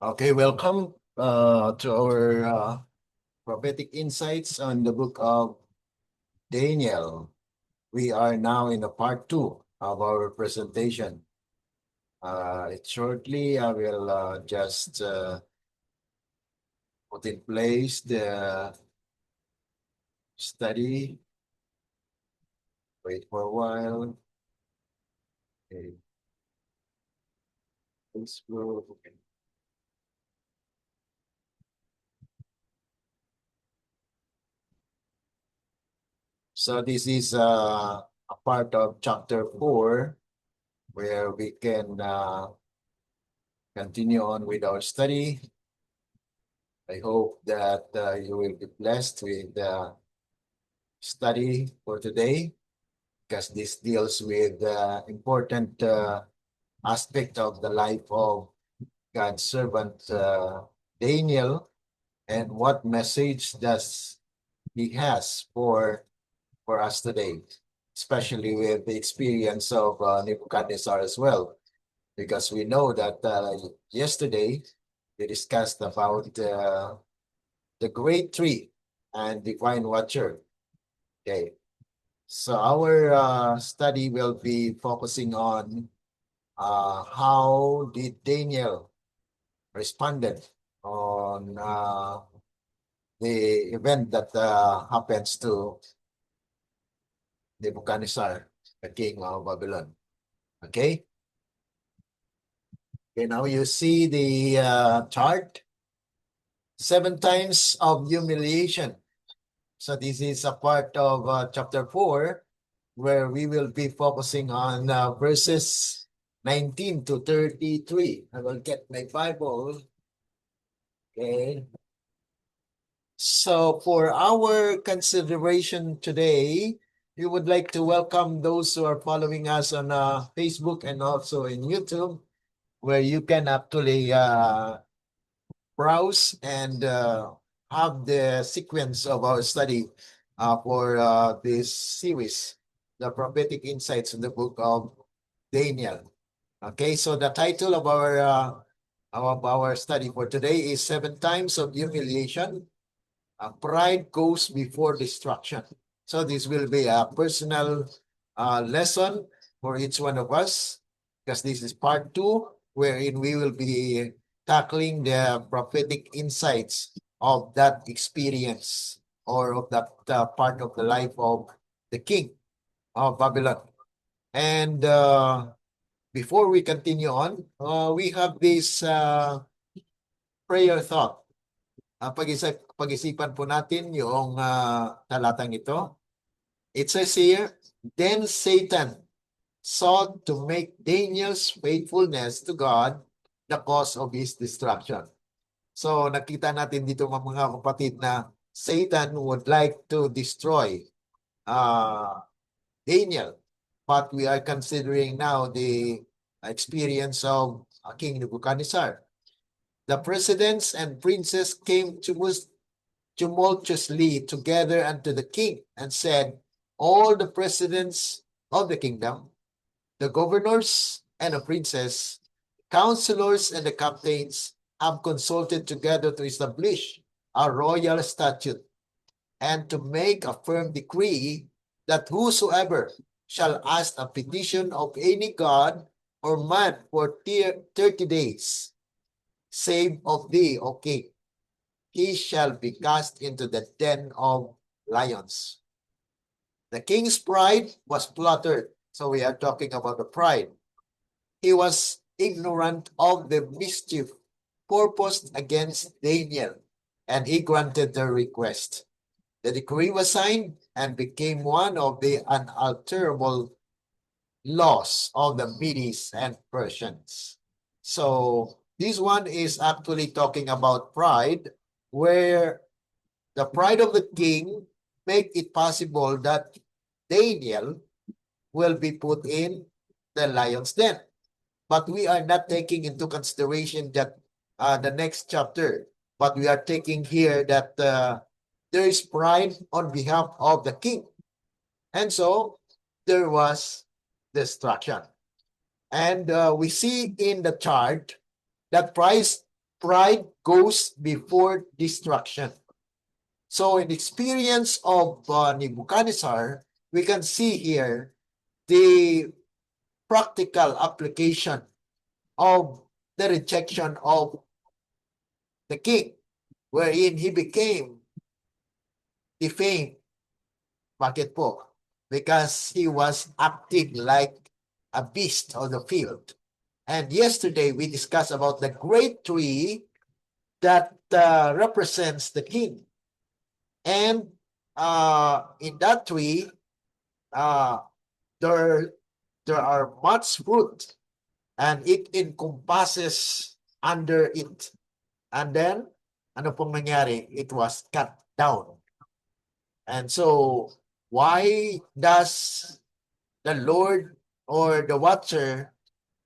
Okay, welcome to our prophetic insights on the book of Daniel. We are now in the part two of our presentation. Shortly, I will just put in place the study. Wait for a while. Okay. Facebook. So this is a part of chapter 4 where we can continue on with our study. I hope that you will be blessed with the study for today because this deals with the important aspect of the life of God's servant Daniel, and what message does he has for us today, especially with the experience of Nebuchadnezzar as well, because we know that yesterday we discussed about the great tree and divine watcher. Okay, so our study will be focusing on how did Daniel responded on the event that happens to Nebuchadnezzar, the king of Babylon. Okay, okay. Now you see the chart. 7 times of humiliation. So this is a part of chapter 4 where we will be focusing on verses 19 to 33. I will get my Bible. Okay. So for our consideration today, we would like to welcome those who are following us on Facebook and also in YouTube, where you can actually browse and have the sequence of our study for this series, the prophetic insights in the book of Daniel. Okay, so the title of our study for today is 7 Times of Humiliation. Pride goes before destruction. So this will be a personal lesson for each one of us, because this is part 2, wherein we will be tackling the prophetic insights of that experience or of that part of the life of the king of Babylon. And before we continue on, we have this prayer thought. Pag-isipan po natin yung talatang ito. It says here, then Satan sought to make Daniel's faithfulness to God the cause of his destruction. So nakita natin dito mga kapatid na Satan would like to destroy Daniel. But we are considering now the experience of King Nebuchadnezzar. The presidents and princes came tumultuously together unto the king and said, all the presidents of the kingdom, the governors and the princes, counselors and the captains have consulted together to establish a royal statute and to make a firm decree that whosoever shall ask a petition of any god or man for 30 days, save of thee, O king, he shall be cast into the den of lions. The king's pride was flattered. So we are talking about the pride. He was ignorant of the mischief purposed against Daniel, and he granted the request. The decree was signed and became one of the unalterable laws of the Medes and Persians. So this one is actually talking about pride, where the pride of the king make it possible that Daniel will be put in the lion's den. But we are not taking into consideration that the next chapter, but we are taking here that there is pride on behalf of the king. And so there was destruction. And we see in the chart that pride goes before destruction. So in experience of Nebuchadnezzar, we can see here the practical application of the rejection of the king, wherein he became defamed. Bakit po? Because he was acting like a beast on the field. And yesterday we discussed about the great tree that represents the king. And in that tree, uh, there are much fruit, and it encompasses under it. And then, ano pong nangyari? It was cut down. And so, why does the Lord or the watcher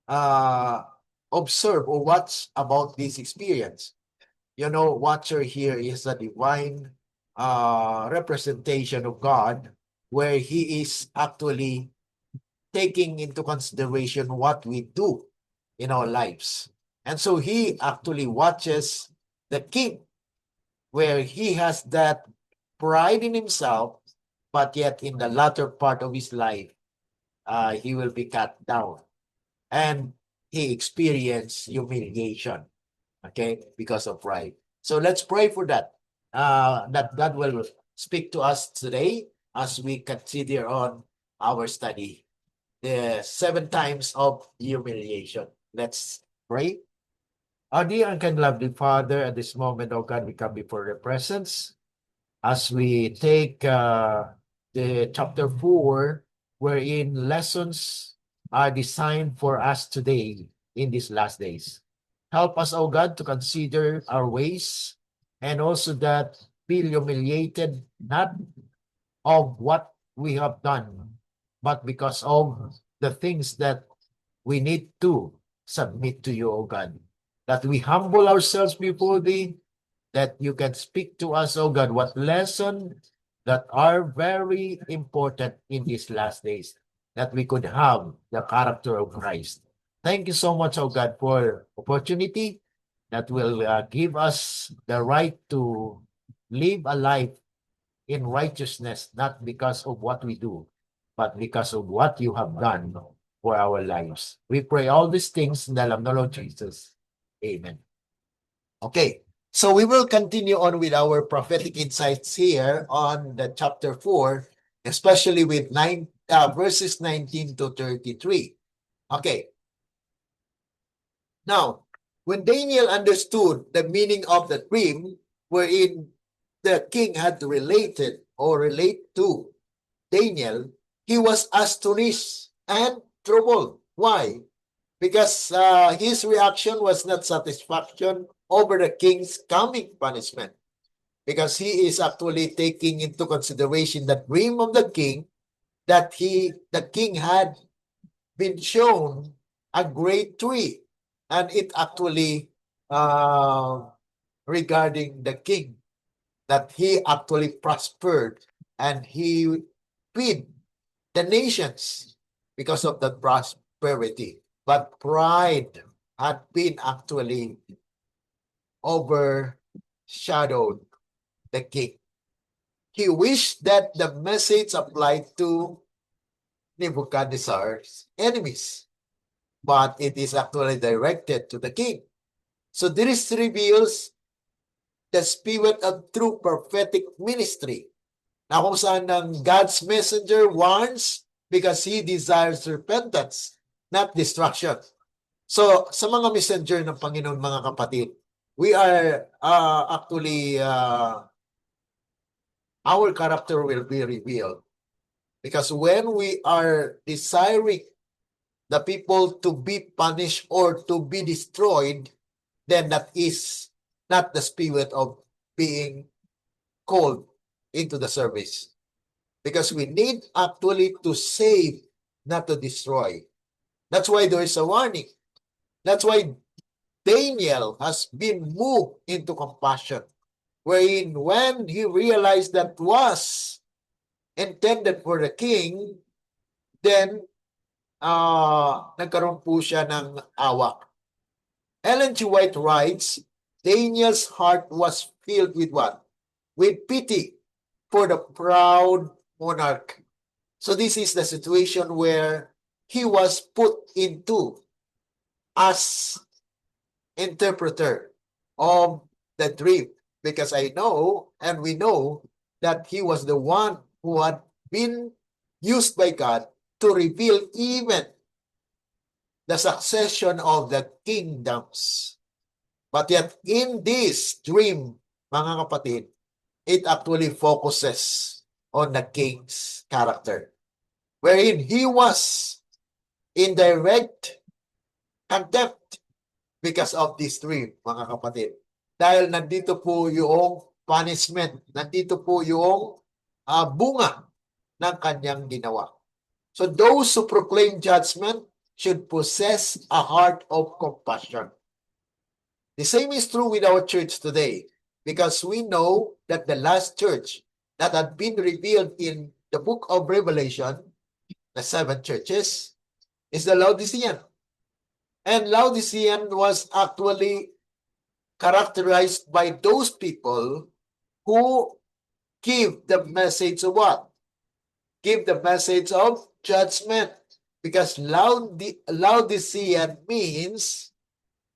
observe or watch about this experience? You know, watcher here is a divine representation of God, where he is actually taking into consideration what we do in our lives. And so he actually watches the king, where he has that pride in himself, but yet in the latter part of his life, he will be cut down. And he experienced humiliation, okay, because of pride. So let's pray for that. That God will speak to us today as we consider on our study the 7 times of humiliation. Let's pray. Our dear and kind lovely Father, at this moment, oh God, we come before your presence as we take the chapter 4, wherein lessons are designed for us today in these last days. Help us, oh God, to consider our ways and also that feel humiliated, not of what we have done, but because of the things that we need to submit to you, O God. That we humble ourselves before thee, that you can speak to us, O God, what lessons that are very important in these last days, that we could have the character of Christ. Thank you so much, O God, for opportunity that will give us the right to live a life in righteousness, not because of what we do, but because of what you have done for our lives. We pray all these things in the name of the Lord Jesus. Amen. Okay, so we will continue on with our prophetic insights here on the chapter 4, especially with verses 19 to 33. Okay. Now, when Daniel understood the meaning of the dream, wherein the king had related or relate to Daniel, he was astonished and troubled. Why? Because his reaction was not satisfaction over the king's coming punishment. Because he is actually taking into consideration the dream of the king, that the king had been shown a great tree, and it actually regarding the king, that he actually prospered and he fed the nations because of that prosperity. But pride had been actually overshadowed the king. He wished that the message applied to Nebuchadnezzar's enemies, but it is actually directed to the king. So this reveals the spirit of true prophetic ministry. Na kung saan ang God's messenger warns because he desires repentance, not destruction. So sa mga messenger ng Panginoon, mga kapatid, we are actually, our character will be revealed. Because when we are desiring the people to be punished or to be destroyed, then that is not the spirit of being called into the service. Because we need actually to save, not to destroy. That's why there is a warning. That's why Daniel has been moved into compassion, wherein when he realized that was intended for the king, then nagkaroon po siya ng awa. Ellen G. White writes, Daniel's heart was filled with what? With pity for the proud monarch. So this is the situation where he was put into as interpreter of the dream, because I know and we know that he was the one who had been used by God to reveal even the succession of the kingdoms. But yet in this dream, mga kapatid, it actually focuses on the king's character, wherein he was in direct contempt because of this dream, mga kapatid. Dahil nandito po yung punishment, nandito po yung bunga ng kanyang ginawa. So those who proclaim judgment should possess a heart of compassion. The same is true with our church today, because we know that the last church that had been revealed in the book of Revelation, the 7 churches, is the Laodicean. And Laodicean was actually characterized by those people who give the message of what? Give the message of judgment. Because Laodicean means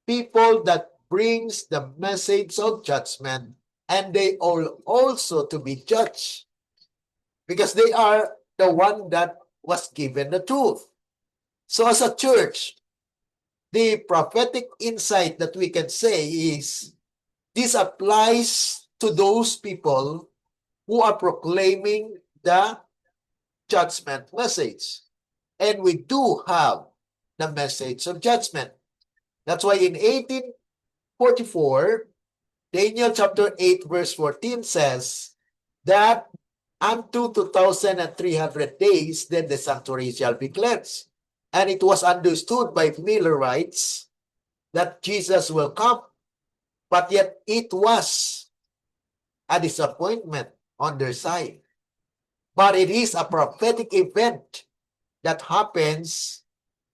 people that brings the message of judgment, and they are also to be judged because they are the one that was given the truth. So as a church, the prophetic insight that we can say is this applies to those people who are proclaiming the judgment message. And we do have the message of judgment. That's why in 1844, Daniel chapter 8 verse 14 says that unto 2,300 days, then the sanctuary shall be cleansed. And it was understood by Millerites that Jesus will come, but yet it was a disappointment on their side. But it is a prophetic event that happens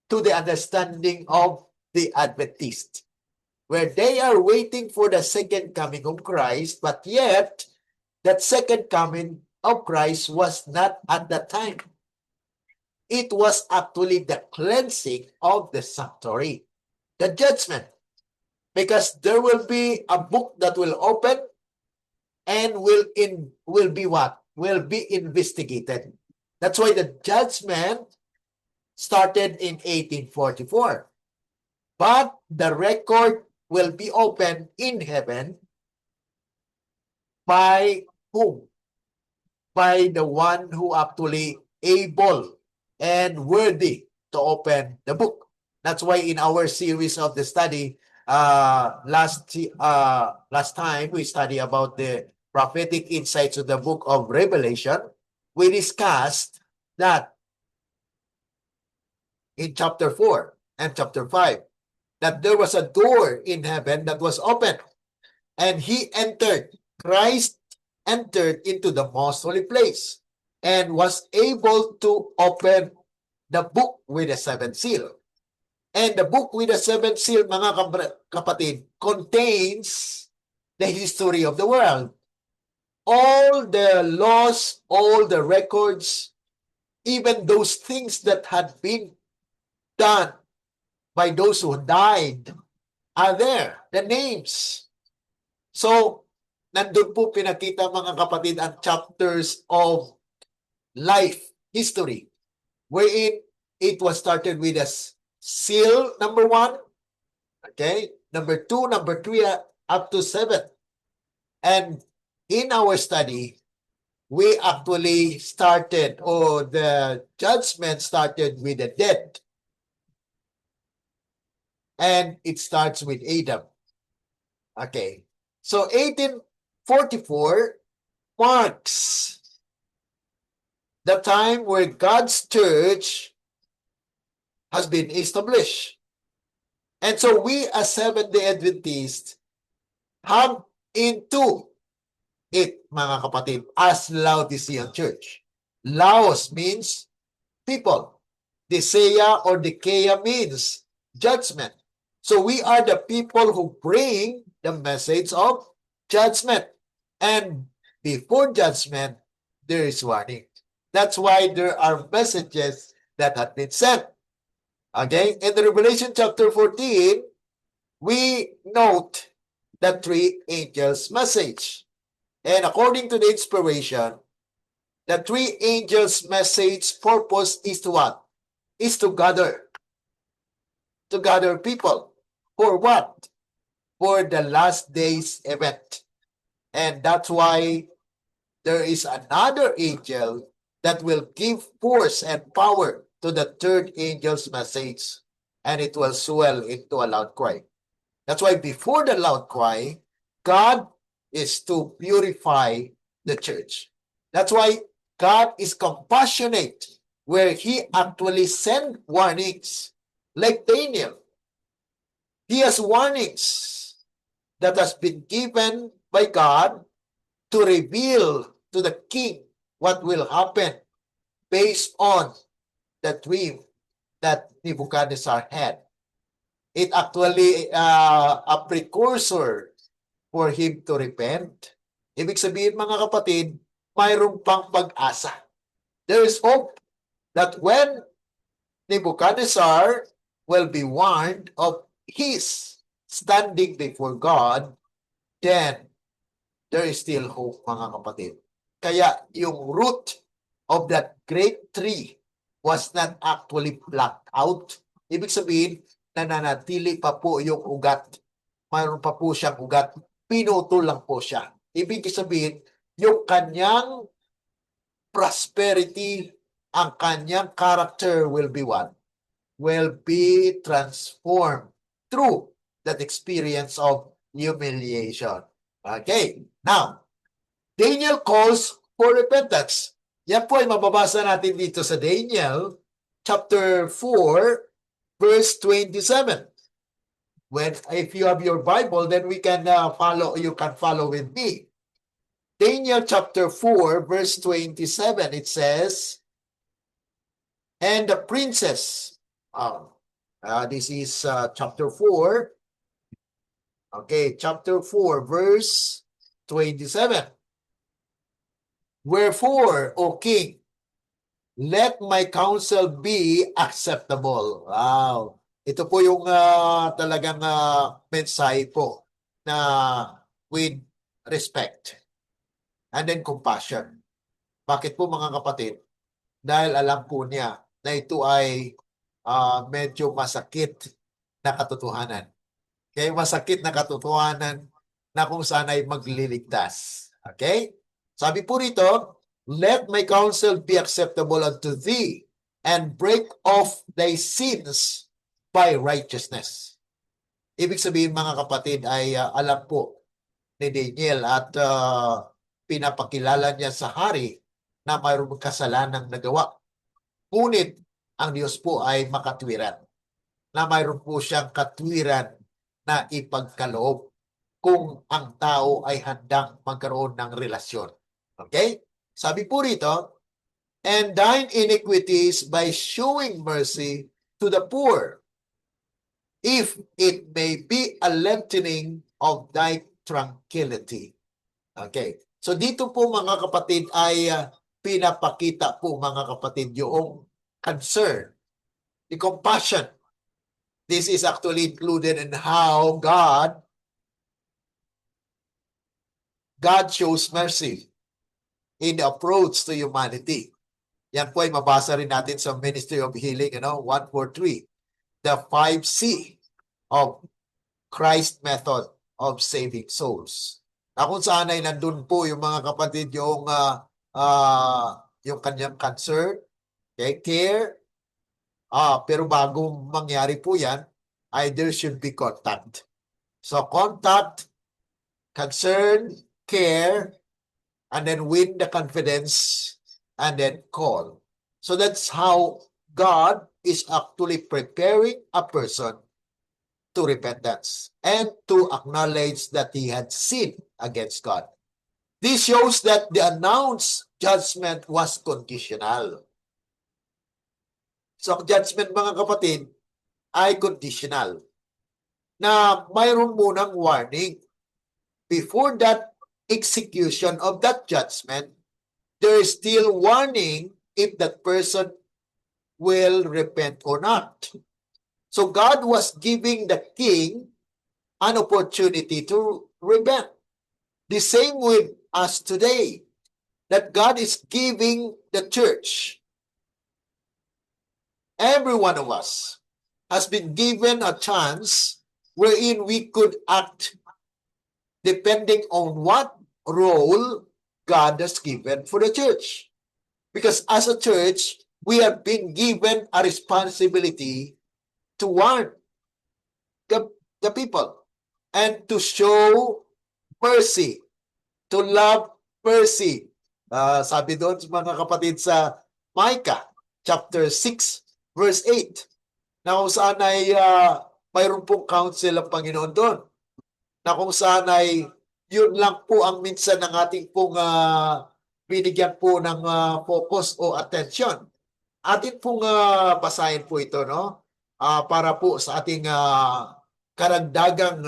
to the understanding of the Adventists, where they are waiting for the second coming of Christ, but yet that second coming of Christ was not at that time. It was actually the cleansing of the sanctuary, the judgment, because there will be a book that will open and will be what? Will be investigated. That's why the judgment started in 1844. But the record will be opened in heaven by whom? By the one who actually able and worthy to open the book. That's why in our series of the study, last time we studied about the prophetic insights of the book of Revelation. We discussed that in chapter 4 and chapter 5, that there was a door in heaven that was open, and he entered. Christ entered into the most holy place and was able to open the book with the seventh seal. And the book with the seventh seal, mga kapatid, contains the history of the world. All the laws, all the records, even those things that had been done by those who died are there, the names. So, nandun po pinakita mga kapatid ang chapters of life history, wherein it was started with a seal number 1, okay, number 2, number 3, up to 7. And in our study, we actually started, or the judgment started with the dead. And it starts with Adam. Okay. So 1844 marks the time where God's church has been established. And so we as Seventh-day Adventists have into it, mga kapatid, as Laodicean church. Laos means people. Diceia or Diceia means judgment. So we are the people who bring the message of judgment. And before judgment, there is warning. That's why there are messages that have been sent. Okay? In the Revelation chapter 14, we note the three angels' message. And according to the inspiration, the three angels' message purpose is to what? Is to gather people. For what? For the last days event. And that's why there is another angel that will give force and power to the third angel's message, and it will swell into a loud cry. That's why before the loud cry, God is to purify the church. That's why God is compassionate, where he actually sent warnings. Like Daniel, he has warnings that has been given by God to reveal to the king what will happen based on the dream that Nebuchadnezzar had. It actually a precursor for him to repent. Ibig sabihin mga kapatid, mayroong pang pag-asa. There is hope that when Nebuchadnezzar will be warned of his standing before God, then there is still hope mga kapatid. Kaya yung root of that great tree was not actually plucked out. Ibig sabihin, nananatili pa po yung ugat. Mayroon pa po siyang ugat. Pinutol lang po siya. Ibig sabihin, yung kanyang prosperity, ang kanyang character will be what? Will be transformed through that experience of humiliation. Okay, now, Daniel calls for repentance. Yan po ay mababasa natin dito sa Daniel chapter 4 verse 27. If you have your Bible, then we can you can follow with me. Daniel chapter 4 verse 27, it says, and the princess, this is chapter 4. Okay, chapter 4 verse 27. Wherefore, O king, let my counsel be acceptable. Wow. Ito po yung talagang mensahe po na with respect and then compassion. Bakit po mga kapatid? Dahil alam po niya na ito ay medyo masakit na katotohanan. Kaya masakit na katotohanan na kung saan ay magliligtas. Okay? Sabi po rito, let my counsel be acceptable unto thee, and break off thy sins by righteousness. Ibig sabihin mga kapatid ay alam po ni Daniel at pinapakilala niya sa hari na mayroong kasalanang nagawa. Ngunit ang Diyos po ay makatwiran, na mayroon po siyang katwiran na ipagkaloob kung ang tao ay handang magkaroon ng relasyon. Okay? Sabi po rito, and thine iniquities by showing mercy to the poor, if it may be a lengthening of thy tranquility. Okay. So dito po mga kapatid ay pinapakita po mga kapatid yung concern, the compassion. This is actually included in how God shows mercy in the approach to humanity. Yan po ay mabasa rin natin sa Ministry of Healing, 143. The 5C of Christ method of saving souls. Na kung saan ay nandun po yung mga kapatid yung kanyang concern, okay, care, pero bago mangyari po yan, there should be contact. So contact, concern, care, and then win the confidence, and then call. So that's how God is actually preparing a person to repentance and to acknowledge that he had sinned against God. This shows that the announced judgment was conditional. So ang judgment mga kapatid ay conditional. na mayroon munang warning. Before that execution of that judgment, there is still warning if that person will repent or not. So God was giving the king an opportunity to repent. The same with us today, that God is giving the church, every one of us has been given a chance wherein we could act depending on what role God has given for the church. Because as a church, we have been given a responsibility to warn the people and to show mercy, to love mercy. Sabi doon mga kapatid sa Micah chapter 6 verse 8 na kung saan ay mayroon pong counsel ang Panginoon doon, na kung saan ay yun lang po ang minsan ng ating pong binigyan po ng focus o attention. Atin pong basahin po ito, no? Para po sa ating karagdagang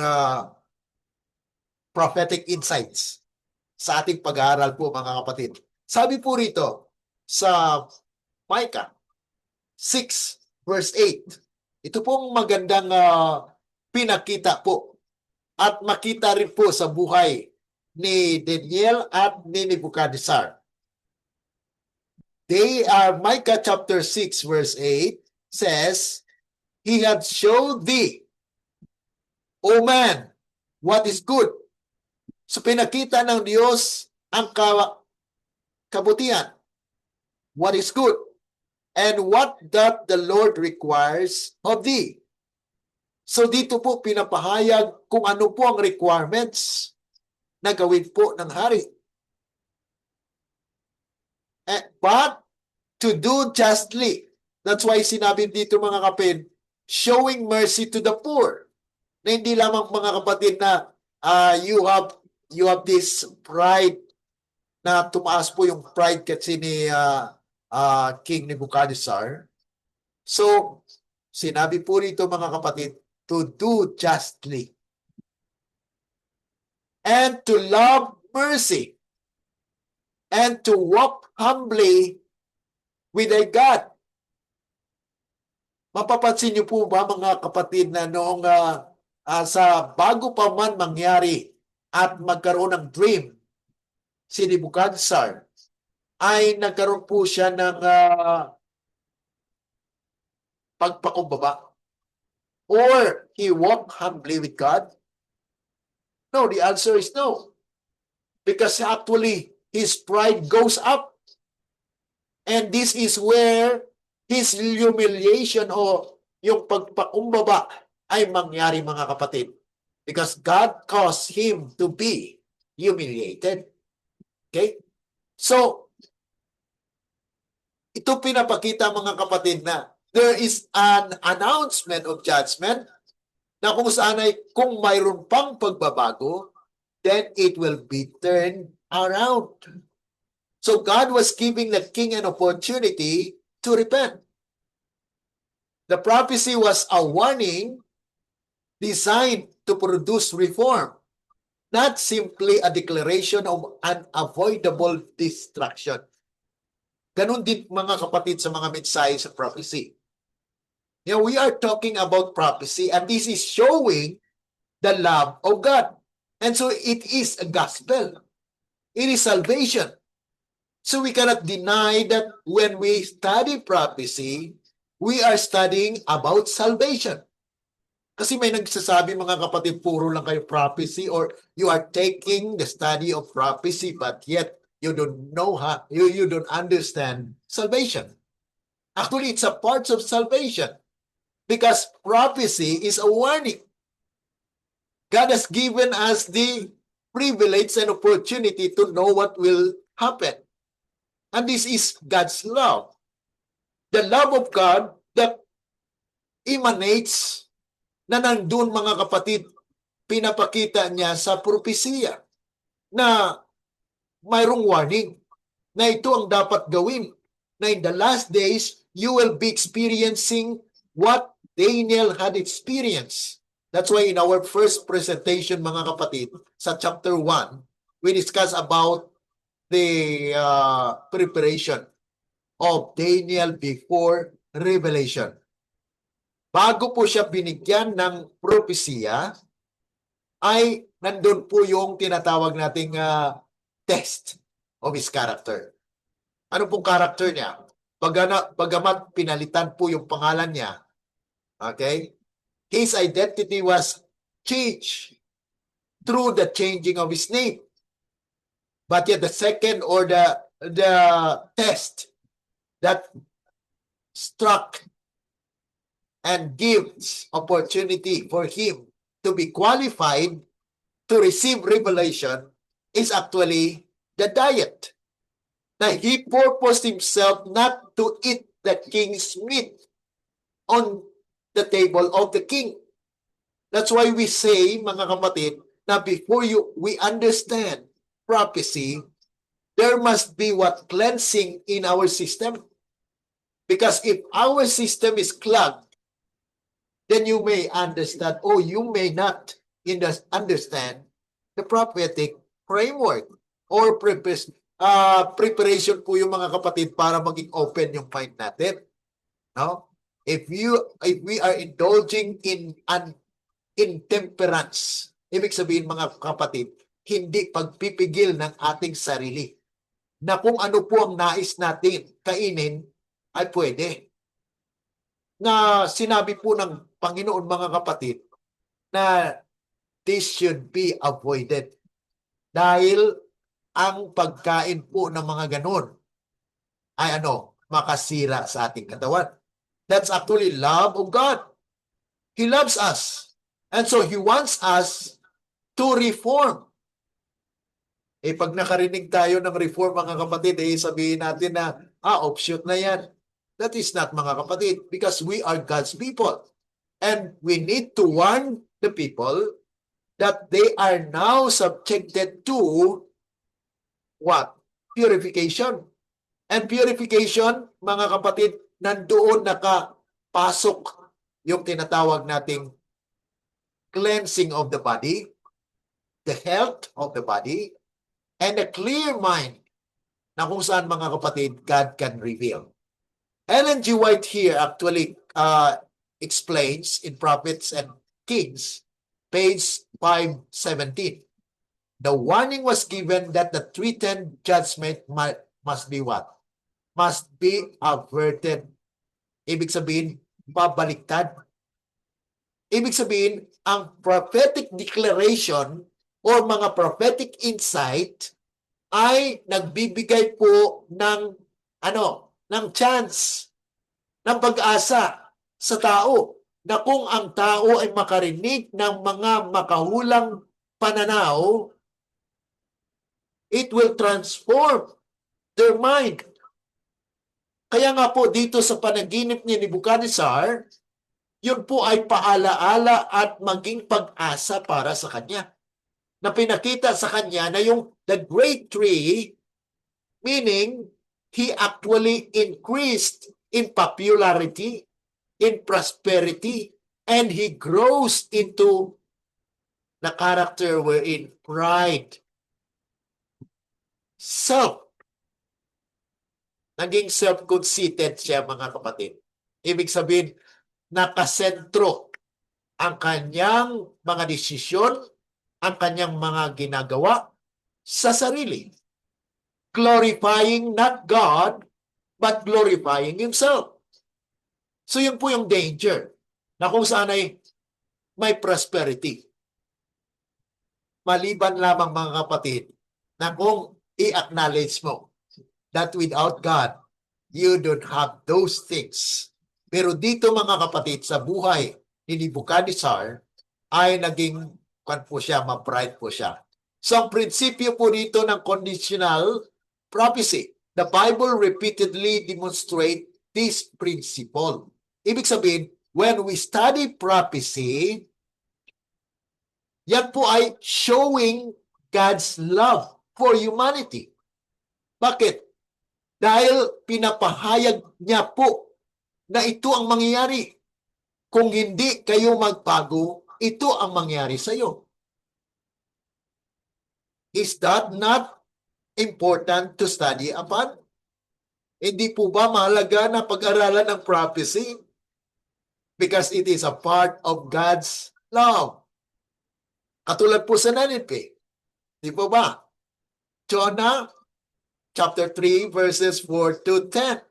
prophetic insights sa ating pag-aaral po, mga kapatid. Sabi po rito sa Micah 6 verse 8, ito pong magandang pinakita po at makita rin po sa buhay ni Daniel at ni Nebuchadnezzar. Micah chapter 6 verse 8 says, He had showed thee, O man, what is good. So pinakita ng Diyos ang kabutihan, what is good, and what that the Lord requires of thee. So dito po pinapahayag kung ano po ang requirements na gawin po ng hari. But to do justly. That's why sinabi dito mga kapatid, showing mercy to the poor. Na hindi lamang mga kapatid na you have this pride, na tumaas po yung pride kasi ni King Nebuchadnezzar. So, sinabi po rito mga kapatid, to do justly and to love mercy and to walk humbly with thy God. Mapapansin niyo po ba mga kapatid na noong sa bago pa man mangyari at magkaroon ng dream si Nebuchadnezzar, ay nagkaroon po siya ng pagpakumbaba? Or he walked humbly with God? No, the answer is no. Because actually, his pride goes up. And this is where his humiliation o yung pagpakumbaba ay mangyari mga kapatid. Because God caused him to be humiliated. Okay? So, ito pinapakita mga kapatid na there is an announcement of judgment na kung saan ay kung mayroon pang pagbabago, then it will be turned around. So God was giving the king an opportunity to repent. The prophecy was a warning designed to produce reform, not simply a declaration of unavoidable destruction. Ganun din mga kapatid sa mga mensahe sa prophecy. We are talking about prophecy, and this is showing the love of God. And so it is a gospel. It is salvation. So we cannot deny that when we study prophecy, we are studying about salvation. Kasi may nagsasabi mga kapatid, puro lang kayo prophecy, or you are taking the study of prophecy but yet you don't know how, you don't understand salvation. Actually, it's a part of salvation. Because prophecy is a warning. God has given us the privilege and opportunity to know what will happen. And this is God's love. The love of God that emanates, na nandun mga kapatid, pinapakita niya sa propesiya na mayroong warning na ito ang dapat gawin. Na in the last days, you will be experiencing what Daniel had experienced. That's why in our first presentation, mga kapatid, sa chapter 1, we discuss about the preparation of Daniel before Revelation. Bago po siya binigyan ng propesya, ay nandun po yung tinatawag nating test of his character. Ano pong character niya? Bagamat pinalitan po yung pangalan niya, okay? His identity was changed through the changing of his name. But yet the second or the test that struck and gives opportunity for him to be qualified to receive revelation is actually the diet. Now, he purposed himself not to eat the king's meat on the table of the king. That's why we say, mga kapatid, na before we understand prophecy, there must be what cleansing in our system. Because if our system is clogged, then you may understand, or you may not understand the prophetic framework or preparation po yung mga kapatid para maging open yung mind natin. No? If we are indulging in an intemperance, ibig sabihin mga kapatid, hindi pagpipigil ng ating sarili na kung ano po ang nais natin kainin ay pwede. Na sinabi po ng Panginoon mga kapatid na this should be avoided. Dahil ang pagkain po ng mga ganun ay makasira sa ating katawan. That's actually love of God. He loves us. And so He wants us to reform. Pag nakarinig tayo ng reform mga kapatid, sabihin natin na, offshoot na yan. That is not mga kapatid, because we are God's people. And we need to warn the people that they are now subjected to what? Purification. And purification, mga kapatid, nandoon nakapasok yung tinatawag nating cleansing of the body, the health of the body, and a clear mind na kung saan mga kapatid, God can reveal. Ellen G. White here actually explains in Prophets and Kings, page 517. The warning was given that the threatened judgment must be what? Must be averted. Ibig sabihin, pabaliktad. Ibig sabihin, ang prophetic declaration or mga prophetic insight ay nagbibigay po ng ng chance, ng pag-asa sa tao na kung ang tao ay makarinig ng mga makahulang pananaw, it will transform their mind. Kaya nga po dito sa panaginip ni Nebuchadnezzar, yun po ay paalaala at maging pag-asa para sa kanya. Na pinakita sa kanya na yung the great tree, meaning he actually increased in popularity, in prosperity, and he grows into the character wherein pride, self, naging self-conceited siya mga kapatid. Ibig sabihin, nakasentro ang kanyang mga desisyon, ang kanyang mga ginagawa sa sarili. Glorifying not God, but glorifying himself. So yun po yung danger na kung saan ay may prosperity. Maliban lamang mga kapatid na kung i-acknowledge mo that without God, you don't have those things. Pero dito mga kapatid, sa buhay ni Nebuchadnezzar ay naging ma-pride po siya. So ang prinsipyo po dito ng conditional prophecy, the Bible repeatedly demonstrate this principle. Ibig sabihin, when we study prophecy, yan po ay showing God's love for humanity. Bakit? Dahil pinapahayag niya po na ito ang mangyayari. Kung hindi kayo magbago, ito ang mangyari sa iyo. Is that not important to study upon? Hindi po ba mahalaga na pag-aralan ng prophecy? Because it is a part of God's love. Katulad po sa Ninive. Di po ba? Jonah chapter 3 verses 4 to 10.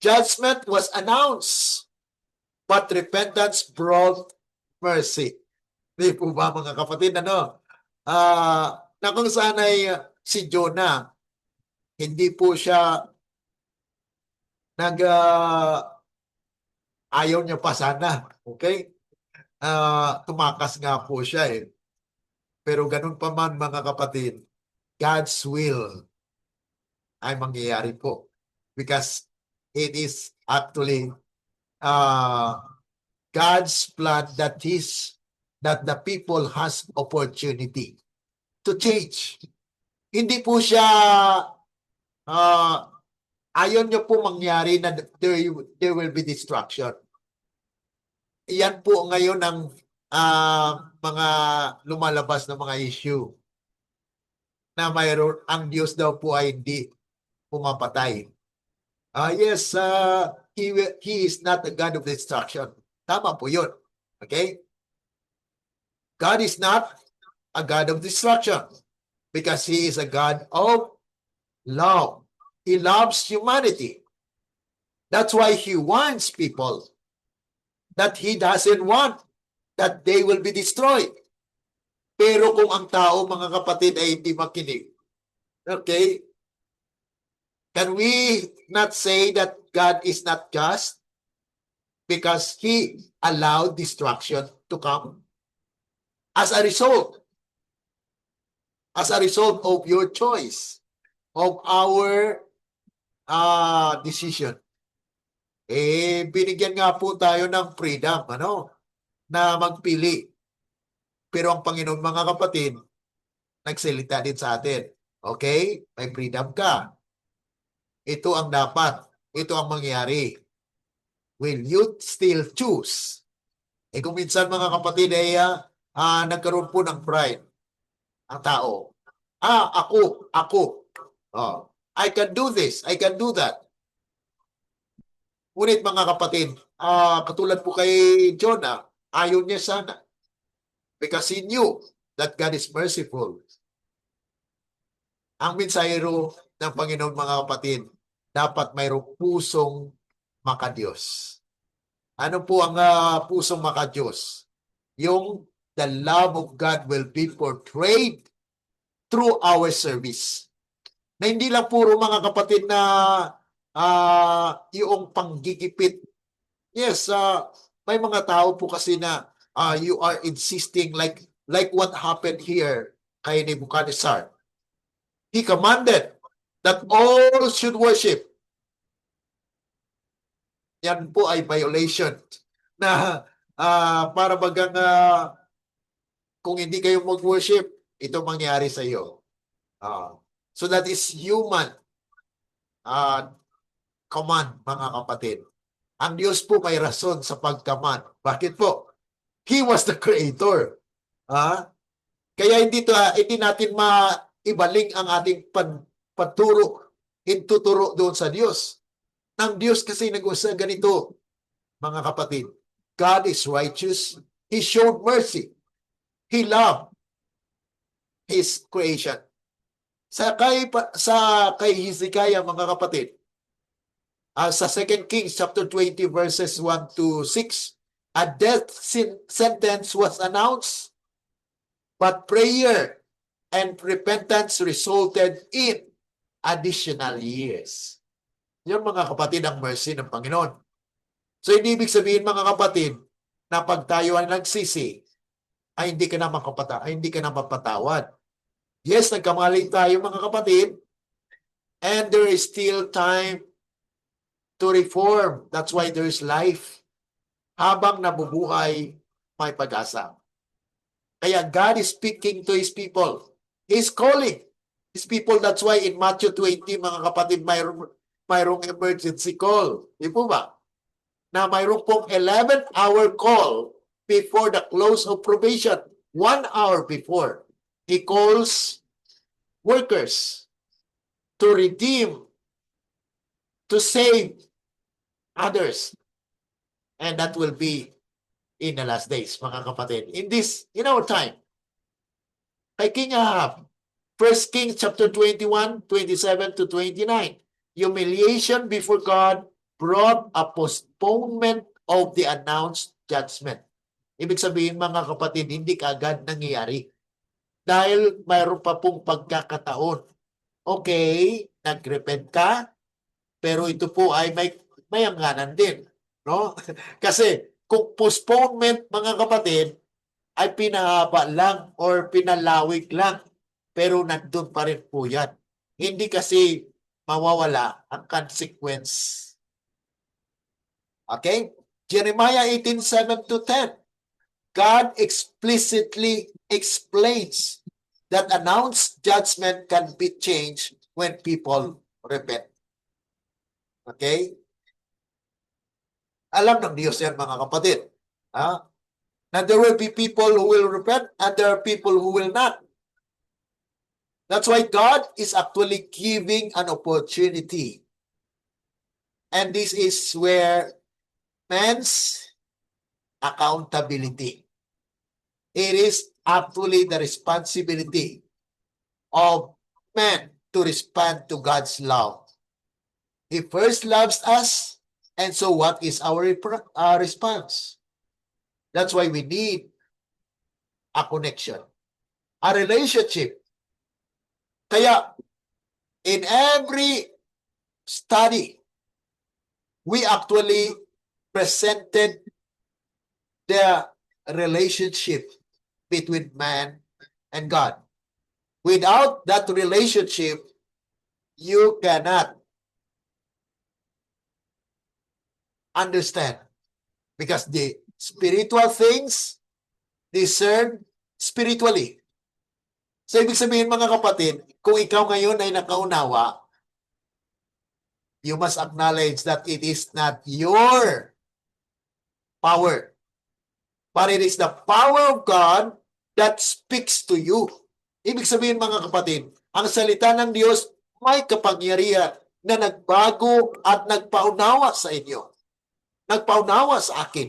Judgment was announced, but repentance brought mercy. Di po ba mga kapatid, ano? Na kung saan ay si Jonah, hindi po siya ayaw niya pa sana. Okay? Tumakas nga po siya eh. Pero ganun pa man mga kapatid, God's will ay mangyayari po. Because it is actually God's plan that the people has opportunity to change. Hindi po siya ayaw niyo po mangyari na there will be destruction. Iyan po ngayon ang mga lumalabas na mga issue na mayroon ang Diyos daw po ay hindi pumapatay. Yes, he is not a God of destruction. Tama po yun. Okay? God is not a God of destruction because He is a God of love. He loves humanity. That's why He wants people that He doesn't want that they will be destroyed. Pero kung ang tao, mga kapatid, ay hindi makinig, okay, can we not say that God is not just because He allowed destruction to come? As a result of your choice, of our decision, binigyan nga po tayo ng freedom, na magpili. Pero ang Panginoon, mga kapatid, nagsalita din sa atin. Okay? May freedom ka. Ito ang dapat. Ito ang mangyari. Will you still choose? Kung minsan, mga kapatid, ay nagkaroon po ng pride ang tao. Ako. I can do this. I can do that. Ngunit, mga kapatid, katulad po kay Jonah, ayaw niya sana. Because he knew that God is merciful. Ang mensahero ng Panginoon, mga kapatid, dapat mayroong pusong makadiyos. Ano po ang pusong makadiyos? Yung the love of God will be portrayed through our service. Na hindi lang puro, mga kapatid, na yung panggigipit. Yes, may mga tao po kasi na you are insisting like what happened here kay Nebuchadnezzar. He commanded that all should worship. Yan po ay violation na para bagang kung hindi kayo mag-worship, ito mangyari sa iyo. So that is human command, mga kapatid. Ang Diyos po may rason sa pagkaman. Bakit po? He was the creator. Kaya hindi natin maibaling ang ating ituturo doon sa Diyos. Ang Diyos kasi nag-usa ganito, mga kapatid. God is righteous. He showed mercy. He loved His creation. Sa kay Hezekiah, mga kapatid, sa 2 Kings chapter 20 verses 1 to 6, a death sentence was announced, but prayer and repentance resulted in additional years. Yun, mga kapatid, ang mercy ng Panginoon. So, hindi ibig sabihin, mga kapatid, na pag tayo ay nagsisi, ay hindi ka na hindi ka na mapatawad. Yes, nagkamali tayo, mga kapatid, and there is still time to reform. That's why there is life. Habang nabubuhay, may pag-asa. Kaya God is speaking to His people. He's calling His people. That's why in Matthew 20, mga kapatid, mayroong emergency call. Di po ba? Na mayroong pong 11th hour call before the close of probation, 1 hour before, he calls workers to redeem, to save others. And that will be in the last days, mga kapatid. In our time, kay King Ahab, 1 Kings chapter 21, 27 to 29, humiliation before God brought a postponement of the announced judgment. Ibig sabihin, mga kapatid, hindi kaagad nangyayari. Dahil mayroon pa pong pagkakataon. Okay, nag-repent ka, pero ito po ay may hangganan din. No? Kasi kung postponement, mga kapatid, ay pinahaba lang or pinalawig lang, pero nandun pa rin po yan. Hindi kasi mawawala ang consequence. Okay? Jeremiah 18:7 to 10. God explicitly explains that announced judgment can be changed when people repent. Okay? Alam ng Diyos yan, mga kapatid. Ha? That there will be people who will repent and there are people who will not. That's why God is actually giving an opportunity. And this is where man's accountability. It is actually the responsibility of man to respond to God's love. He first loves us, and so what is our response? That's why we need a connection, a relationship. Kaya, in every study, we actually presented the relationship between man and God. Without that relationship, you cannot understand, because the spiritual things discern spiritually. So, ibig sabihin, mga kapatid, kung ikaw ngayon ay nakaunawa, you must acknowledge that it is not your power, but it is the power of God that speaks to you. Ibig sabihin, mga kapatid, ang salita ng Diyos may kapangyarihan na nagbago at nagpaunawa sa inyo. Nagpaunawa sa akin.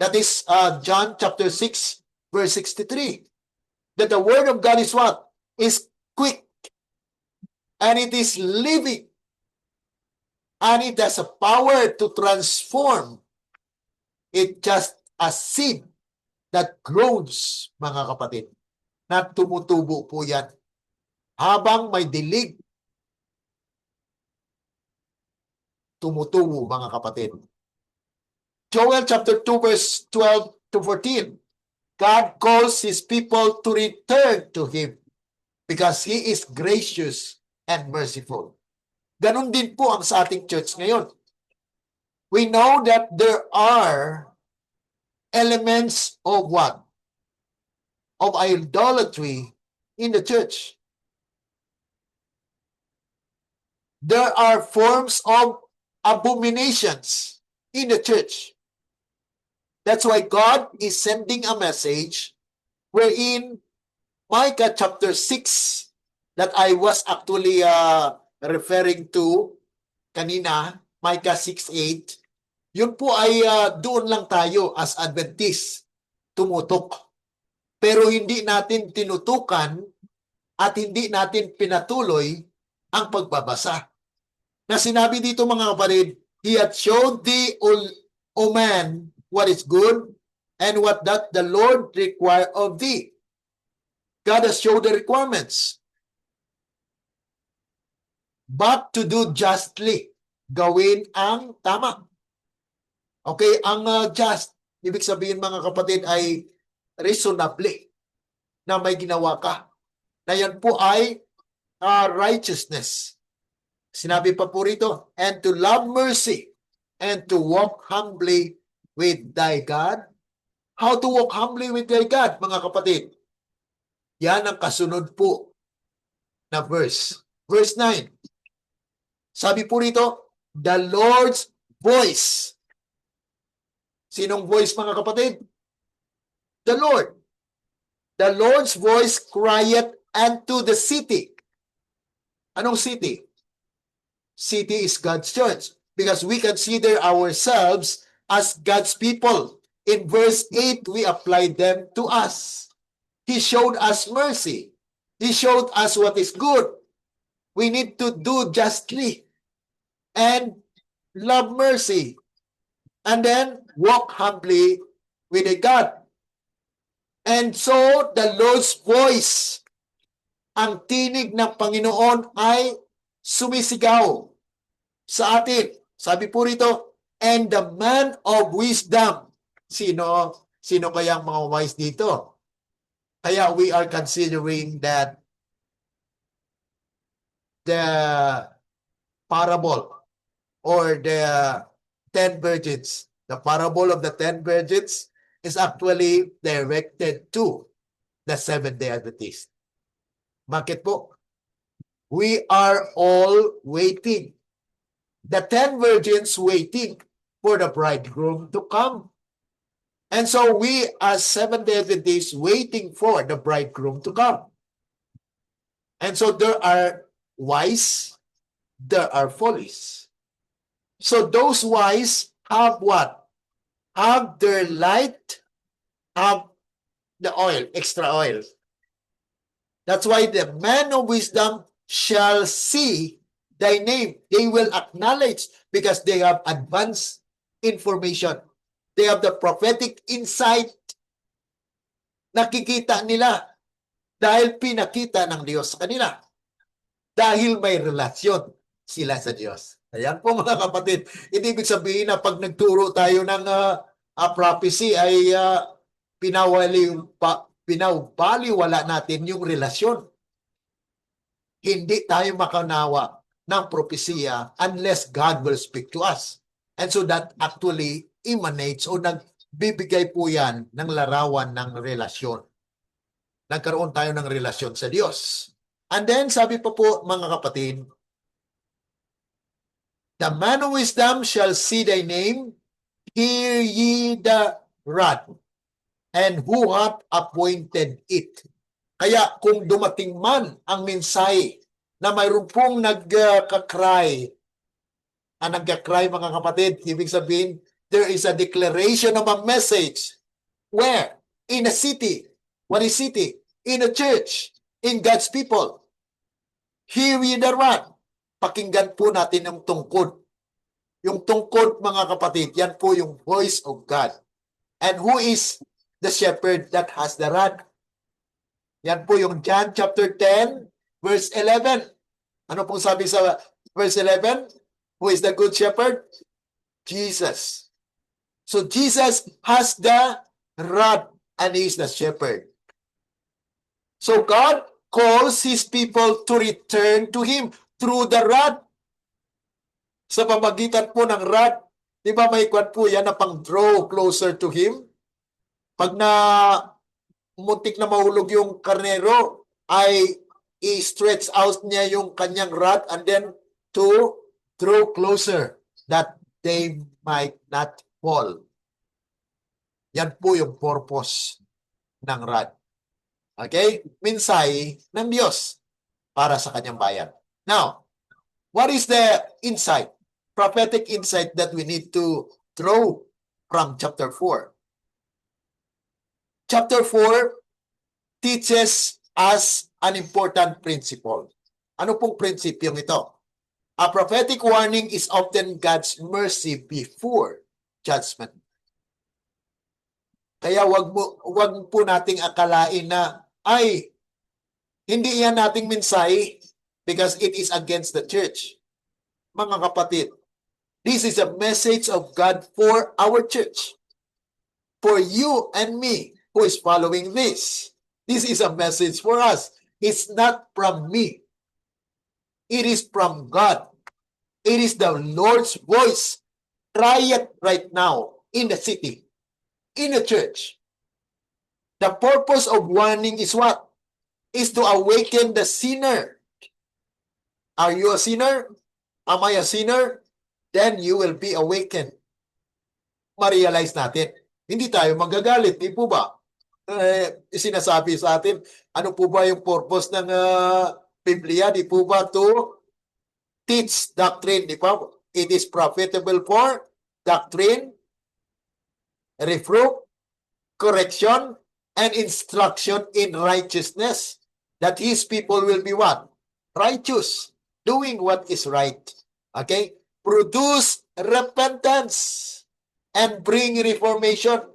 That is John chapter 6, verse 63. That the word of God is what? Is quick. And it is living. And it has a power to transform. It just a seed that grows, mga kapatid. Na tumutubo po yan. Habang may dilig, tumutubo, mga kapatid. Joel chapter 2, verse 12 to 14. God calls His people to return to Him because He is gracious and merciful. Ganon din po ang sa ating church ngayon. We know that there are elements of what? Of idolatry in the church. There are forms of abominations in the church. That's why God is sending a message wherein Micah chapter 6 that I was actually referring to kanina, Micah 6:8, yun po ay doon lang tayo as Adventist tumutok. Pero hindi natin tinutukan at hindi natin pinatuloy ang pagbabasa. Na sinabi dito, mga kapatid, He hath showed thee, O man, what is good, and what doth the Lord require of thee. God has showed the requirements. But to do justly, gawin ang tama. Okay, ang just, ibig sabihin, mga kapatid, ay reasonably na may ginawa ka. Na yan po ay righteousness. Sinabi pa po rito, and to love mercy and to walk humbly with thy God. How to walk humbly with thy God, mga kapatid? Yan ang kasunod po na verse. Verse 9. Sabi po rito, the Lord's voice. Sinong voice, mga kapatid? the Lord. The Lord's voice crieth unto the city. Anong city? City is God's church because we consider ourselves as God's people. In verse 8, we applied them to us. He showed us mercy. He showed us what is good. We need to do justly and love mercy. And then walk humbly with a God. And so, the Lord's voice, ang tinig ng Panginoon ay sumisigaw sa atin. Sabi po rito, and the man of wisdom. Sino kaya ang mga wise dito? Kaya we are considering that the parable or the 10 virgins, the parable of the 10 virgins is actually directed to the Seventh-day Adventist. Bakit po? We are all waiting. The 10 virgins waiting for the bridegroom to come. And so we as Seventh-day Adventists waiting for the bridegroom to come. And so there are wise, there are foolish. So those wise have what? Have their light, have the oil, extra oil. That's why the man of wisdom shall see thy name. They will acknowledge because they have advanced information. They have the prophetic insight. Nakikita nila dahil pinakita ng Diyos sa kanila. Dahil may relasyon sila sa Diyos. Ayan po mga kapatid. Hindi ibig sabihin na pag nagturo tayo ng prophecy ay pinabaliwala natin yung relasyon. Hindi tayo makanawa ng propesya unless God will speak to us. And so that actually emanates o nagbibigay po yan ng larawan ng relasyon. Nagkaroon tayo ng relasyon sa Diyos. And then sabi pa po mga kapatid, the man of wisdom shall see thy name, hear ye the rod, and who hath appointed it. Kaya kung dumating man ang mensahe na mayroon pong nagkakry mga kapatid, ibig sabihin, there is a declaration of a message. Where? In a city. What is city? In a church. In God's people. Hear ye the rod. Pakinggan po natin ang tungkod. Yung tungkod, mga kapatid, yan po yung voice of God. And who is the shepherd that has the rod? Yan po yung John chapter 10, verse 11. Ano pong sabi sa verse 11? Who is the good shepherd? Jesus. So Jesus has the rod and he is the shepherd. So God calls his people to return to him through the rod. Sa pamagitan po ng rod, di ba may kwan po yan na pang-draw closer to him? Pag na muntik na mahulog yung karnero, ay i-stretch out niya yung kanyang rod and then to draw closer that they might not fall. Yan po yung purpose ng rod. Okay? Mensahe ng Diyos para sa kanyang bayan. Now, what is the insight? Prophetic insight that we need to draw from chapter 4. Chapter 4 teaches us an important principle. Ano pong prinsipyong ito? A prophetic warning is often God's mercy before judgment. Kaya wag po nating akalain na ay hindi yan nating mensahe because it is against the church. Mga kapatid, this is a message of God for our church. For you and me who is following this. This is a message for us. It's not from me. It is from God. It is the Lord's voice. Try it right now in the city, in the church. The purpose of warning is what? Is to awaken the sinner. Are you a sinner? Am I a sinner? Then you will be awakened. Ma-realize natin. Hindi tayo magagalit, di po ba? sinasabi sa atin, ano po ba yung purpose ng Biblia? Di po ba to teach doctrine, di ba? It is profitable for doctrine, reproof, correction, and instruction in righteousness. That his people will be what? Righteous, doing what is right. Okay? Produce repentance and bring reformation.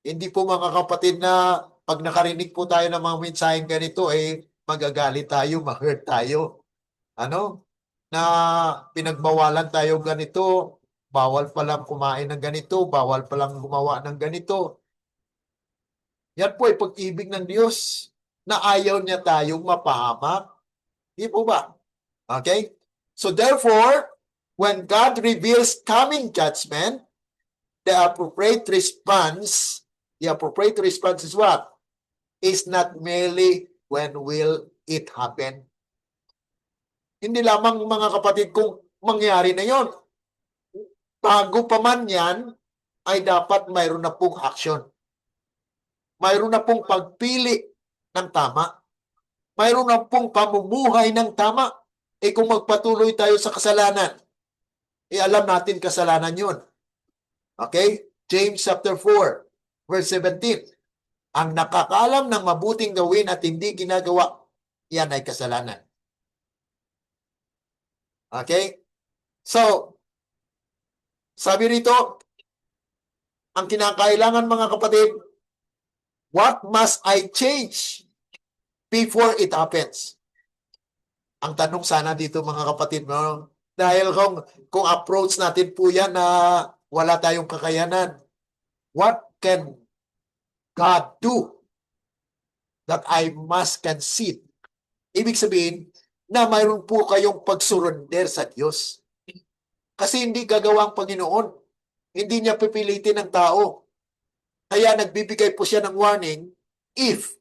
Hindi po mga kapatid na pag nakarinig po tayo ng mga mensaheng ganito, magagalit tayo, ma-hurt tayo. Ano? Na pinagbawalan tayo ganito, bawal palang kumain ng ganito, bawal palang gumawa ng ganito. Yan po ay pag-ibig ng Diyos na ayaw niya tayong mapahamak. Di po ba? Okay? So therefore, when God reveals coming judgment, the appropriate response is what? Is not merely when will it happen. Hindi lamang mga kapatid kung mangyari na yon. Bago pa man yan, ay dapat mayroon na pong action. Mayroon na pong pagpili ng tama. Mayroon na pong pamumuhay ng tama. Kung magpatuloy tayo sa kasalanan, alam natin kasalanan yun. Okay? James chapter 4, verse 17. Ang nakakaalam ng mabuting gawin at hindi ginagawa, yan ay kasalanan. Okay? So, sabi rito, ang kinakailangan mga kapatid, what must I change before it happens? Ang tanong sana dito mga kapatid, no? Dahil kung approach natin po yan na wala tayong kakayanan, what can God do that I must concede? Ibig sabihin na mayroon po kayong pagsurrender sa Diyos. Kasi hindi gagawa ang Panginoon. Hindi niya pipilitin ng tao. Kaya nagbibigay po siya ng warning, if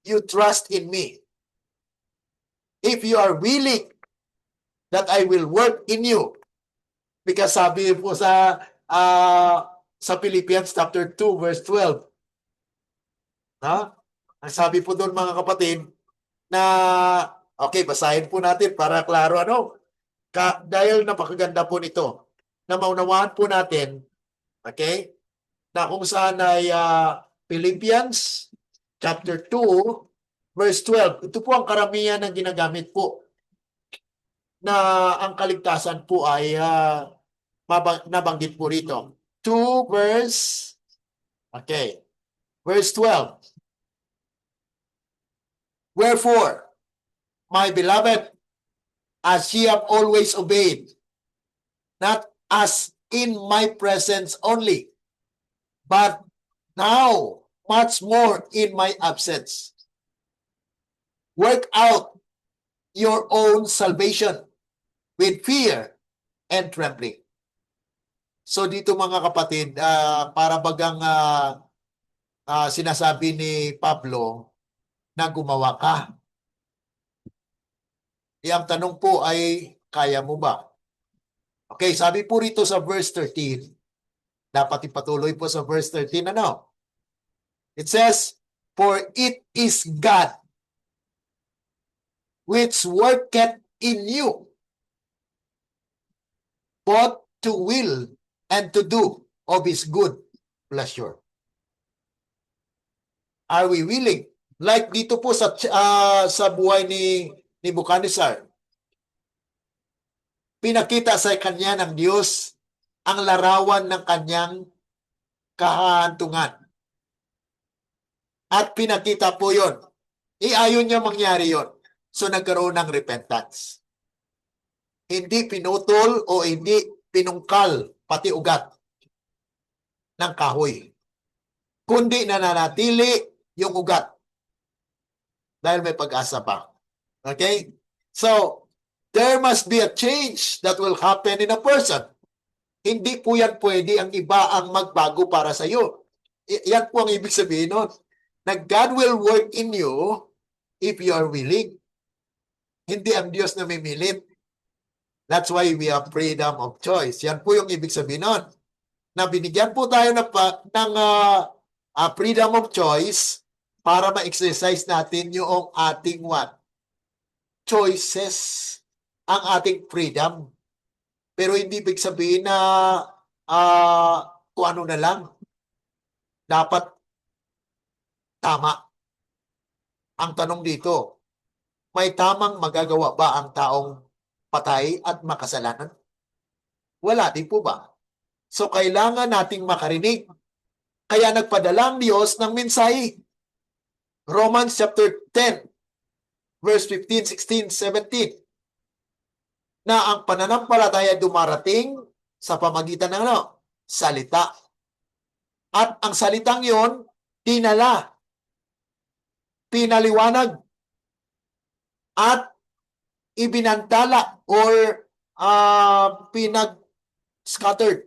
you trust in me, if you are willing that I will work in you. Because sabi po sa Philippians chapter 2 verse 12. Ang sabi po doon mga kapatid na okay, basahin po natin para klaro dahil napakaganda po nito. Na maunawaan po natin, okay? Na kung saan ay Philippians chapter 2 verse 12. Ito po ang karamihan ng ginagamit po na ang kaligtasan po ay nabanggit po rito. 2 verse 12. Wherefore, my beloved, as ye have always obeyed, not as in my presence only, but now much more in my absence. Work out your own salvation with fear and trembling. So dito mga kapatid, para bagang sinasabi ni Pablo na gumawa ka. Ang tanong po ay, kaya mo ba? Okay, sabi po rito sa verse 13, dapat ipatuloy po sa verse 13, It says, for it is God which worketh in you both to will and to do of His good pleasure. Are we willing? Like dito po sa buhay ni Nebuchadnezzar, pinakita sa kanya ng Diyos ang larawan ng kanyang kahantungan. At pinakita po yon. Ayaw niya mangyari yon. So nagkaroon ng repentance. Hindi pinutol o hindi pinungkal pati ugat ng kahoy. Kundi nananatili yung ugat. Dahil may pag-asa pa. Okay? So, there must be a change that will happen in a person. Hindi po yan pwede ang iba ang magbago para sa iyo. Yan po ang ibig sabihin nun. Na God will work in you if you are willing. Hindi ang Diyos na mimilit. That's why we have freedom of choice. Yan po yung ibig sabihin nun. na binigyan po tayo ng freedom of choice para ma-exercise natin yung ating what? Choices, ang ating freedom. Pero hindi ibig sabihin na kung ano na lang, dapat tama. Ang tanong dito, may tamang magagawa ba ang taong patay at makasalanan? Wala din po ba? So kailangan nating makarinig. Kaya nagpadala ang Diyos ng mensahe. Romans chapter 10, verse 15, 16, 17. Na ang pananampalataya dumarating sa pamagitan ng ano? Salita. At ang salitang yon, dinala, pinaliwanag, at ibinantala or pinag-scattered.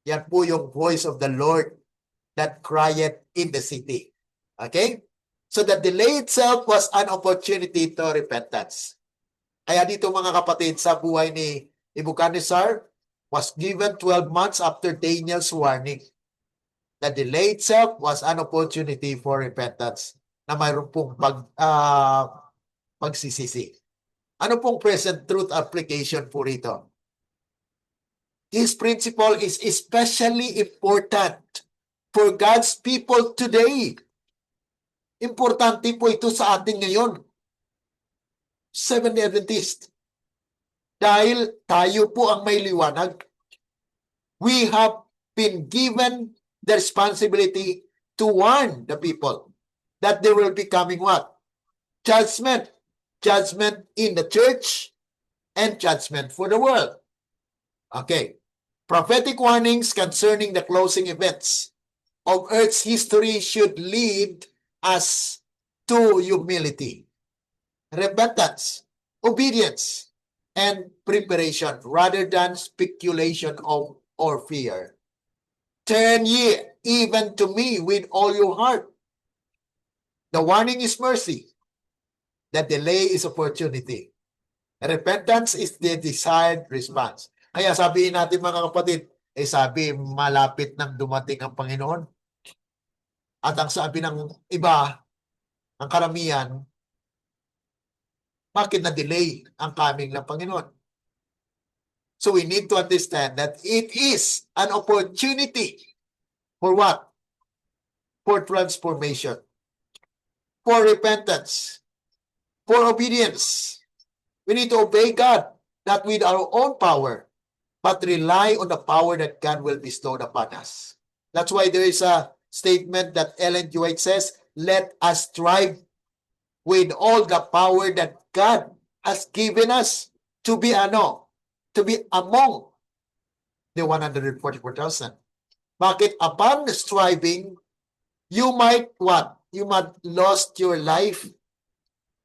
Yan po yung voice of the Lord that cried in the city. Okay? So the delay itself was an opportunity to repentance. Kaya dito mga kapatid, sa buhay ni Nebuchadnezzar was given 12 months after Daniel's warning. The delay itself was an opportunity for repentance na mayroon pong pagsisisi. Ano pong present truth application po rito? This principle is especially important for God's people today. Importante po ito sa atin ngayon. Seventh-day Adventist. Dahil tayo po ang may liwanag. We have been given the responsibility to warn the people that there will be coming what? Judgment. Judgment in the church and judgment for the world. Okay. Prophetic warnings concerning the closing events of Earth's history should lead us to humility, repentance, obedience, and preparation rather than speculation or fear. Turn ye even to me with all your heart. The warning is mercy. The delay is opportunity. Repentance is the desired response. Kaya sabihin natin mga kapatid, sabi malapit nang dumating ang Panginoon. At ang sabi ng iba, ang karamihan, bakit na-delay ang coming ng Panginoon? So we need to understand that it is an opportunity for what? For transformation, for repentance, for obedience. We need to obey God, not with our own power, but rely on the power that God will bestow upon us. That's why there is a statement that Ellen G. White says, let us strive with all the power that God has given us to be among the 144,000. Bakit? Upon striving, you might what? You might lost your life.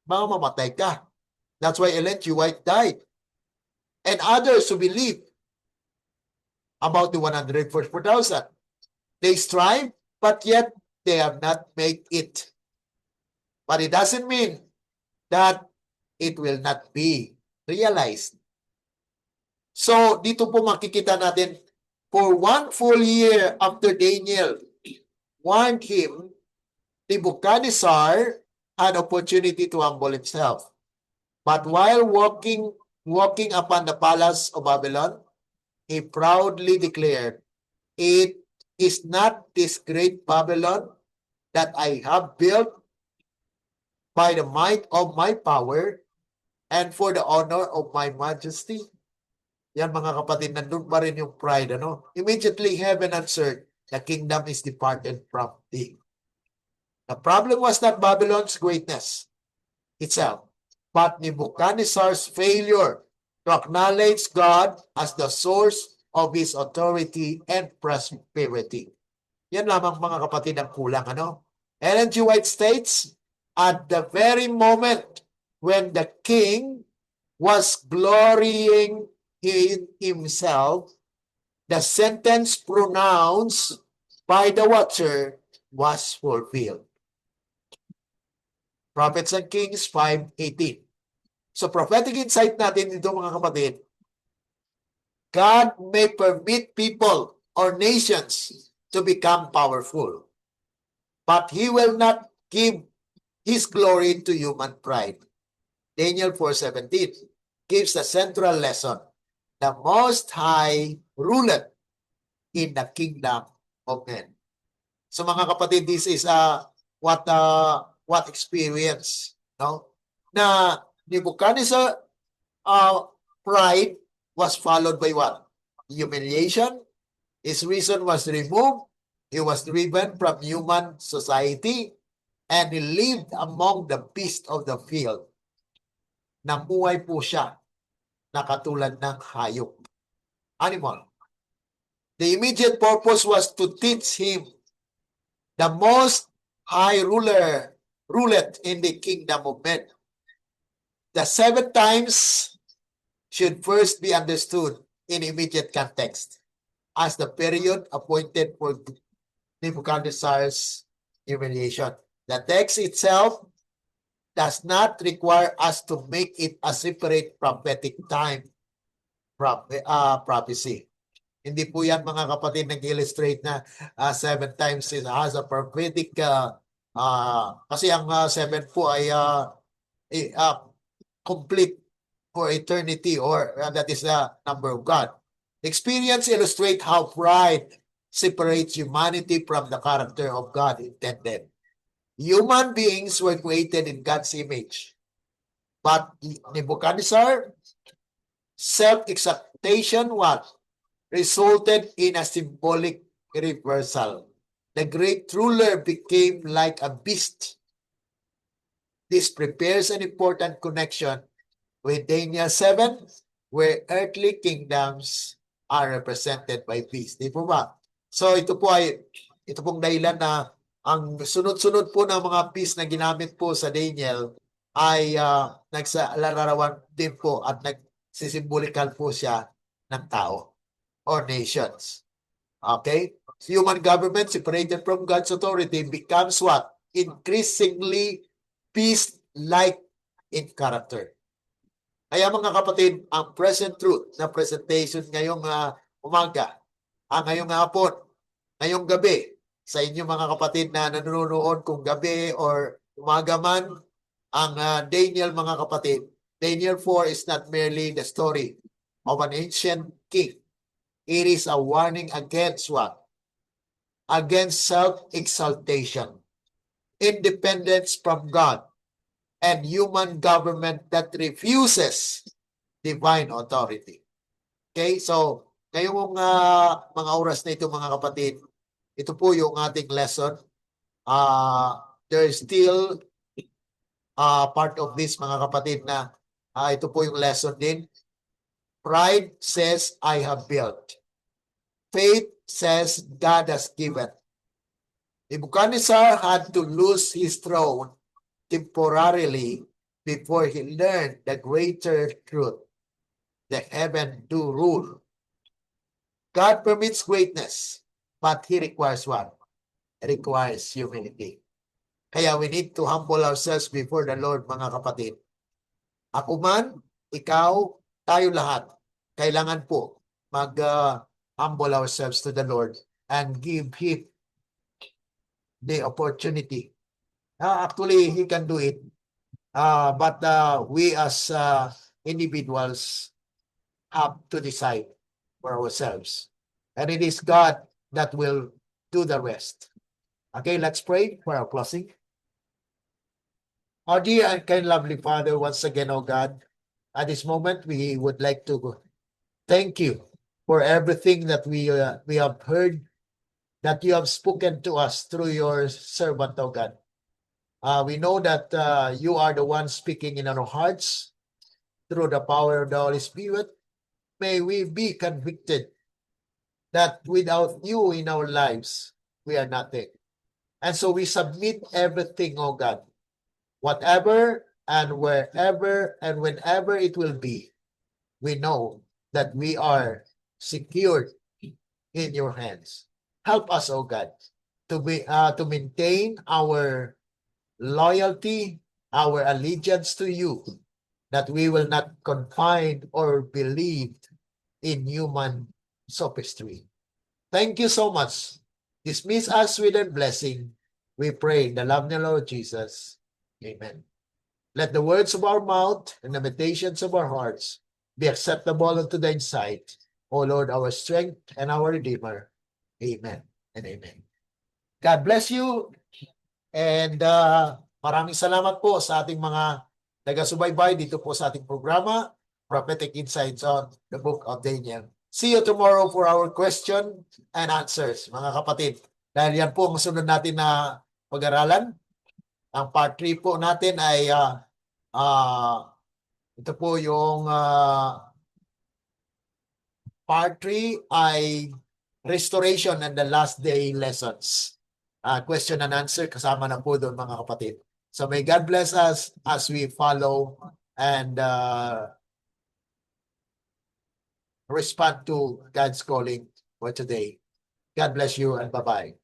Mamamatay ka. That's why Ellen G. White died. And others who believe about the 144,000. They strive, but yet they have not made it. But it doesn't mean that it will not be realized. So, dito po makikita natin, for 1 full year after Daniel warned him, Nebuchadnezzar had opportunity to humble himself. But while walking upon the palace of Babylon, he proudly declared, it is not this great Babylon that I have built by the might of my power and for the honor of my majesty. Yan mga kapatid, nandun pa rin yung pride. Immediately heaven answered, the kingdom is departed from thee. The problem was not Babylon's greatness itself, but Nebuchadnezzar's failure to acknowledge God as the source of his authority and prosperity. Yan lamang mga kapatid ang kulang. Ellen G. White states, at the very moment when the king was glorying in himself, the sentence pronounced by the watcher was fulfilled. Prophets and Kings 5:18. So prophetic insight natin dito mga kapatid, God may permit people or nations to become powerful, but He will not give His glory to human pride. Daniel 4:17 gives a central lesson. The Most High ruleth in the kingdom of men. So mga kapatid, this is what experience, no? Na Nebuchadnezzar pride was followed by what? Humiliation. His reason was removed. He was driven from human society, and he lived among the beasts of the field. Namuhay po siya na katulad ng hayop. Animal. The immediate purpose was to teach him the Most High ruler ruleth in the kingdom of men. The 7 times should first be understood in immediate context as the period appointed for Nebuchadnezzar's humiliation. The text itself does not require us to make it a separate prophetic time prophecy. Hindi po yan mga kapatid nag-illustrate na 7 times has a prophetic kasi ang 7 po ay complete for eternity, or that is the number of God. Experience illustrate how pride separates humanity from the character of God intended. Human beings were created in God's image, but Nebuchadnezzar self-exaltation resulted in a symbolic reversal. The great ruler became like a beast. This prepares an important connection with Daniel 7, where earthly kingdoms are represented by beasts. Di po ba? So ito pong dahilan na ang sunod-sunod po ng mga beasts na ginamit po sa Daniel ay nagsalarawan din po at nagsisimbolikan po siya ng tao or nations. Okay? Human government separated from God's authority becomes what? Increasingly beast-like in character. Kaya mga kapatid, ang present truth na presentation ngayong umaga, ngayong hapon, ngayong gabi, sa inyo mga kapatid na nanonood kung gabi or umaga man, ang Daniel mga kapatid, Daniel 4 is not merely the story of an ancient king. It is a warning against what? Against self-exaltation, independence from God, and human government that refuses divine authority. Okay, so ngayong mga oras na ito mga kapatid, ito po yung ating lesson. There is still part of this mga kapatid na ito po yung lesson din. Pride says, I have built. Faith says, God has given. Nebuchadnezzar had to lose his throne temporarily before he learned the greater truth. The heaven do rule. God permits greatness, but He requires what? He requires humility. Kaya we need to humble ourselves before the Lord, mga kapatid. Ako man, ikaw, tayo lahat, kailangan po mag-humble ourselves to the Lord and give Him the opportunity. Actually, He can do it. But we as individuals have to decide for ourselves. And it is God that will do the rest. Okay, let's pray for our closing. Our dear and kind lovely Father, once again, oh God, at this moment, we would like to thank you for everything that we have heard, that you have spoken to us through your servant, oh God. We know that you are the one speaking in our hearts through the power of the Holy Spirit. May we be convicted that without you in our lives, we are nothing. And so we submit everything, oh God, whatever and wherever and whenever it will be. We know that we are secured in your hands. Help us, oh God, to maintain our loyalty, our allegiance to you, that we will not confine or believe in human sophistry. Thank you so much. Dismiss us with a blessing. We pray in the love of the Lord Jesus. Amen. Let the words of our mouth and the meditations of our hearts be acceptable unto thy sight, O Lord, our strength and our Redeemer. Amen and amen. God bless you. And maraming salamat po sa ating mga taga-subaybay dito po sa ating programa, Prophetic Insights on the Book of Daniel. See you tomorrow for our question and answers, mga kapatid. Dahil yan po ang sunod natin na pag-aralan. Ang part 3 po natin ay ito po yung part 3 ay restoration and the last day lessons. Question and answer, kasama na po doon mga kapatid. So may God bless us as we follow and respond to God's calling for today. God bless you and bye-bye.